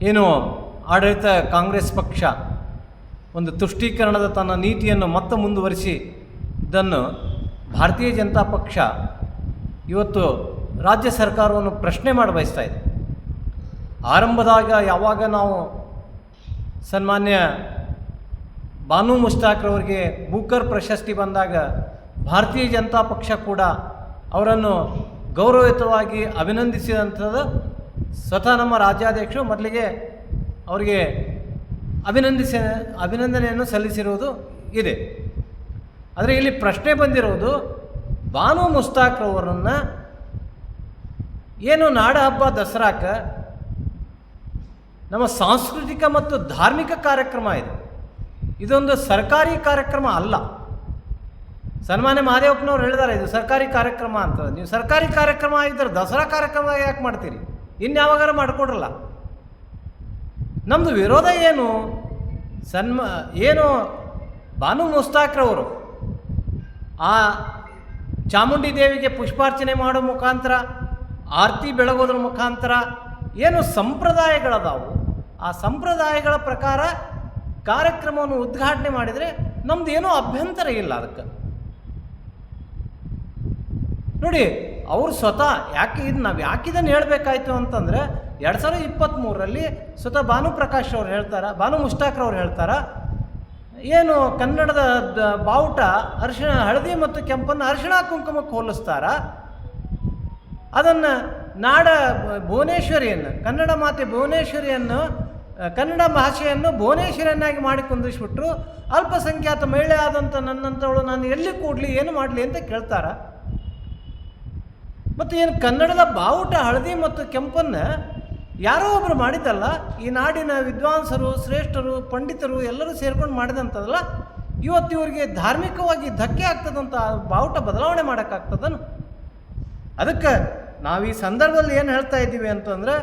ಏನು ಆಡಳಿತ ಕಾಂಗ್ರೆಸ್ ಪಕ್ಷ ಒಂದು ತುಷ್ಟೀಕರಣದ ತನ್ನ ನೀತಿಯನ್ನು ಮತ್ತೆ ಮುಂದುವರಿಸಿ ಇದನ್ನು ಭಾರತೀಯ ಜನತಾ ಪಕ್ಷ ಇವತ್ತು ರಾಜ್ಯ ಸರ್ಕಾರವನ್ನು ಪ್ರಶ್ನೆ ಮಾಡಿ ಬಯಸ್ತಾ ಇದೆ. ಆರಂಭದಾಗ ಯಾವಾಗ ನಾವು ಸನ್ಮಾನ್ಯ ಬಾನು ಮುಷ್ತಾಕ್ರವರಿಗೆ ಬೂಕರ್ ಪ್ರಶಸ್ತಿ ಬಂದಾಗ ಭಾರತೀಯ ಜನತಾ ಪಕ್ಷ ಕೂಡ ಅವರನ್ನು ಗೌರವಯುತವಾಗಿ ಅಭಿನಂದಿಸಿದಂಥದ್ದು ಸ್ವತಃ ನಮ್ಮ ರಾಜ್ಯಾಧ್ಯಕ್ಷರು ಮೊದಲಿಗೆ ಅವರಿಗೆ ಅಭಿನಂದನೆಯನ್ನು ಸಲ್ಲಿಸಿರುವುದು ಇದೆ. ಆದರೆ ಇಲ್ಲಿ ಪ್ರಶ್ನೆ ಬಂದಿರುವುದು ಬಾನು ಮುಷ್ತಾಕ್ರವರನ್ನು ಏನು ನಾಡ ಹಬ್ಬ ದಸರಾಕ್ಕೆ ನಮ್ಮ ಸಾಂಸ್ಕೃತಿಕ ಮತ್ತು ಧಾರ್ಮಿಕ ಕಾರ್ಯಕ್ರಮ ಇದೆ, ಇದೊಂದು ಸರ್ಕಾರಿ ಕಾರ್ಯಕ್ರಮ ಅಲ್ಲ. ಸನ್ಮಾನ್ಯ ಮಹದೇವಪ್ಪನವ್ರು ಹೇಳಿದ್ದಾರೆ ಇದು ಸರ್ಕಾರಿ ಕಾರ್ಯಕ್ರಮ ಅಂತ. ನೀವು ಸರ್ಕಾರಿ ಕಾರ್ಯಕ್ರಮ ಆಗಿದ್ದರೆ ದಸರಾ ಕಾರ್ಯಕ್ರಮ ಯಾಕೆ ಮಾಡ್ತೀರಿ? ಇನ್ಯಾವಾಗಾರ ಮಾಡಿಕೊಡ್ರಲ್ಲ. ನಮ್ಮದು ವಿರೋಧ ಏನು? ಏನು ಬಾನು ಮುಷ್ತಾಕ್ರವರು ಆ ಚಾಮುಂಡಿ ದೇವಿಗೆ ಪುಷ್ಪಾರ್ಚನೆ ಮಾಡೋ ಮುಖಾಂತರ, ಆರತಿ ಬೆಳಗೋದ್ರ ಮುಖಾಂತರ ಏನು ಸಂಪ್ರದಾಯಗಳದಾವು, ಆ ಸಂಪ್ರದಾಯಗಳ ಪ್ರಕಾರ ಕಾರ್ಯಕ್ರಮವನ್ನು ಉದ್ಘಾಟನೆ ಮಾಡಿದರೆ ನಮ್ದು ಏನೂ ಅಭ್ಯಂತರ ಇಲ್ಲ. ಅದಕ್ಕೆ ನೋಡಿ, ಅವರು ಸ್ವತಃ ನಾವು ಯಾಕಿದನ್ನು ಹೇಳಬೇಕಾಯ್ತು ಅಂತಂದರೆ 2023ರಲ್ಲಿ ಸ್ವತಃ ಭಾನುಪ್ರಕಾಶ್ ಅವ್ರು ಹೇಳ್ತಾರೆ, ಬಾನು ಮುಷ್ತಾಕ್ರವ್ರು ಹೇಳ್ತಾರೆ, ಏನು ಕನ್ನಡದ ಬಾವುಟ ಹಳದಿ ಮತ್ತು ಕೆಂಪನ್ನು ಅರಿಶಿಣ ಕುಂಕುಮಕ್ಕೆ ಹೋಲಿಸ್ತಾರ, ಅದನ್ನು ನಾಡ ಭುವನೇಶ್ವರಿಯನ್ನು, ಕನ್ನಡ ಮಾತೆ ಭುವನೇಶ್ವರಿಯನ್ನು, ಕನ್ನಡ ಭಾಷೆಯನ್ನು ಭುವನೇಶ್ವರಿಯನ್ನಾಗಿ ಮಾಡಿ ಕುಂದಿಸ್ಬಿಟ್ರು. ಅಲ್ಪಸಂಖ್ಯಾತ ಮಹಿಳೆ ಆದಂಥ ನನ್ನಂಥವಳು ನಾನು ಎಲ್ಲಿ ಕೂಡಲಿ, ಏನು ಮಾಡಲಿ ಅಂತ ಕೇಳ್ತಾರೆ. ಮತ್ತು ಏನು ಕನ್ನಡದ ಬಾವುಟ ಹಳದಿ ಮತ್ತು ಕೆಂಪನ್ನು ಯಾರೋ ಒಬ್ಬರು ಮಾಡಿದ್ದಲ್ಲ, ಈ ನಾಡಿನ ವಿದ್ವಾಂಸರು, ಶ್ರೇಷ್ಠರು, ಪಂಡಿತರು ಎಲ್ಲರೂ ಸೇರ್ಕೊಂಡು ಮಾಡಿದಂಥದ್ದಲ್ಲ. ಇವತ್ತು ಇವರಿಗೆ ಧಾರ್ಮಿಕವಾಗಿ ಧಕ್ಕೆ ಆಗ್ತದಂತ ಬಾವುಟ ಬದಲಾವಣೆ ಮಾಡೋಕ್ಕಾಗ್ತದನು? ಅದಕ್ಕೆ ನಾವು ಈ ಸಂದರ್ಭದಲ್ಲಿ ಏನು ಹೇಳ್ತಾ ಇದ್ದೀವಿ ಅಂತಂದರೆ,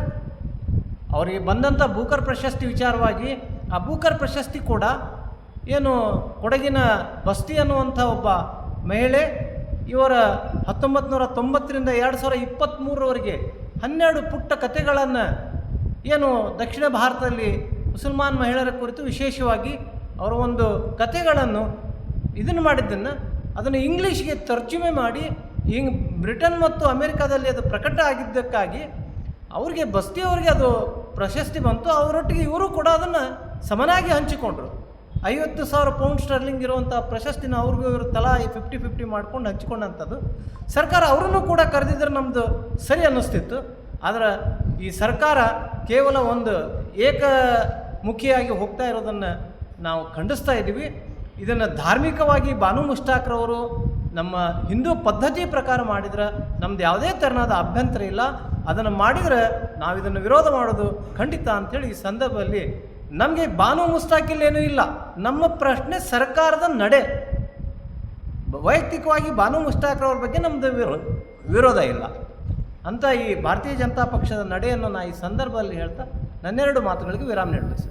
ಅವರಿಗೆ ಬಂದಂಥ ಬೂಕರ್ ಪ್ರಶಸ್ತಿ ವಿಚಾರವಾಗಿ, ಆ ಬೂಕರ್ ಪ್ರಶಸ್ತಿ ಕೂಡ ಏನು ಕೊಡಗಿನ ಬಸ್ತಿ ಅನ್ನುವಂಥ ಒಬ್ಬ ಮಹಿಳೆ, ಇವರ 1990ರಿಂದ 2023ರವರೆಗೆ 12 ಪುಟ್ಟ ಕಥೆಗಳನ್ನು ಏನು ದಕ್ಷಿಣ ಭಾರತದಲ್ಲಿ ಮುಸಲ್ಮಾನ್ ಮಹಿಳೆಯರ ಕುರಿತು ವಿಶೇಷವಾಗಿ ಅವರ ಒಂದು ಕಥೆಗಳನ್ನು ಇದನ್ನು ಮಾಡಿದ್ದನ್ನು ಅದನ್ನು ಇಂಗ್ಲೀಷ್ಗೆ ತರ್ಜುಮೆ ಮಾಡಿ ಬ್ರಿಟನ್ ಮತ್ತು ಅಮೆರಿಕಾದಲ್ಲಿ ಅದು ಪ್ರಕಟ ಆಗಿದ್ದಕ್ಕಾಗಿ ಅವ್ರಿಗೆ ಬಸ್ತಿಯವರಿಗೆ ಅದು ಪ್ರಶಸ್ತಿ ಬಂತು. ಅವರೊಟ್ಟಿಗೆ ಇವರು ಕೂಡ ಅದನ್ನು ಸಮನಾಗಿ ಹಂಚಿಕೊಂಡ್ರು. 50,000 ಪೌಂಡ್ ಸ್ಟರ್ಲಿಂಗ್ ಇರುವಂಥ ಪ್ರಶಸ್ತಿನ ಅವ್ರಿಗೂ ಇವರು ತಲಾ 50-50 ಮಾಡ್ಕೊಂಡು ಹಂಚಿಕೊಂಡಂಥದ್ದು. ಸರ್ಕಾರ ಅವರನ್ನು ಕೂಡ ಕರೆದಿದ್ರೆ ನಮ್ಮದು ಸರಿ ಅನ್ನಿಸ್ತಿತ್ತು. ಆದರೆ ಈ ಸರ್ಕಾರ ಕೇವಲ ಒಂದು ಏಕಮುಖಿಯಾಗಿ ಹೋಗ್ತಾ ಇರೋದನ್ನು ನಾವು ಖಂಡಿಸ್ತಾ ಇದ್ದೀವಿ. ಇದನ್ನು ಧಾರ್ಮಿಕವಾಗಿ ಬಾನು ಮುಷ್ತಾಕ್ರವರು ನಮ್ಮ ಹಿಂದೂ ಪದ್ಧತಿ ಪ್ರಕಾರ ಮಾಡಿದ್ರೆ ನಮ್ದು ಯಾವುದೇ ತೆರನಾದ ಅಭ್ಯಂತರ ಇಲ್ಲ. ಅದನ್ನು ಮಾಡಿದರೆ ನಾವು ಇದನ್ನು ವಿರೋಧ ಮಾಡೋದು ಖಂಡಿತ ಅಂಥೇಳಿ ಈ ಸಂದರ್ಭದಲ್ಲಿ ನಮಗೆ ಬಾನು ಮುಷ್ತಾಕಿಲ್ಲೇನೂ ಇಲ್ಲ. ನಮ್ಮ ಪ್ರಶ್ನೆ ಸರ್ಕಾರದ ನಡೆ. ವೈಯಕ್ತಿಕವಾಗಿ ಬಾನು ಮುಷ್ತಾಕ್ರವ್ರ ಬಗ್ಗೆ ನಮ್ಮದು ವಿರೋಧ ಇಲ್ಲ ಅಂತ ಈ ಭಾರತೀಯ ಜನತಾ ಪಕ್ಷದ ನಡೆಯನ್ನು ನಾನು ಈ ಸಂದರ್ಭದಲ್ಲಿ ಹೇಳ್ತಾ ನನ್ನೆರಡು ಮಾತುಗಳಿಗೆ ವಿರಾಮ ನೀಡಬೇಕು.